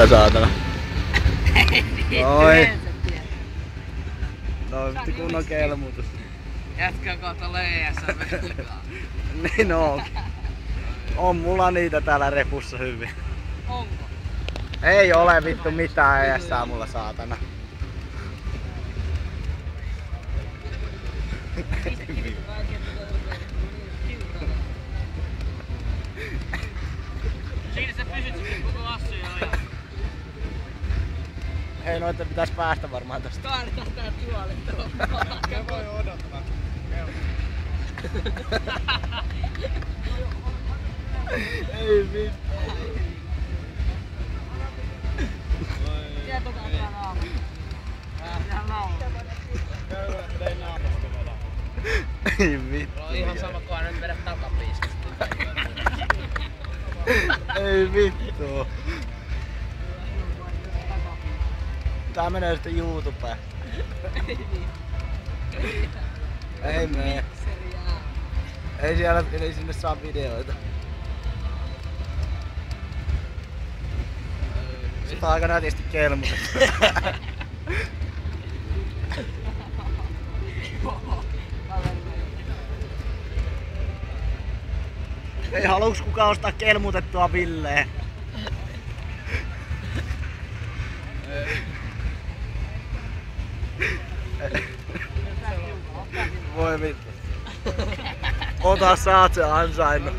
Saatana. Oi. No vittu kunnon kelmutus. Jätkä kohta leijässä velkaa. Niin on. On mulla niitä täällä repussa hyvin. Onko? Ei ole vittu mitään eessä mulla saatana. Siinä sä pysyt sitten koko lassuja ajan. Hei, noita pitäis päästä varmaan tosta. Kaadetaan tää tuolit tuohon. Mä voin odottaa. Ei vittu. Jätetään tää naama. Ihan naama. Tein naamasta vedä. Ei vittu. On ihan sama kuin nyt vedä takapiiskasta. Ei vittu. Tää menee sitten YouTubeen. Ei mene. Ei sinne saa videoita. Sitä on aika nätisti kelmutettu. Ei haluuks kukaan ostaa kelmutettua Villeä? Voi vittu. Ota, saat se ansainnut.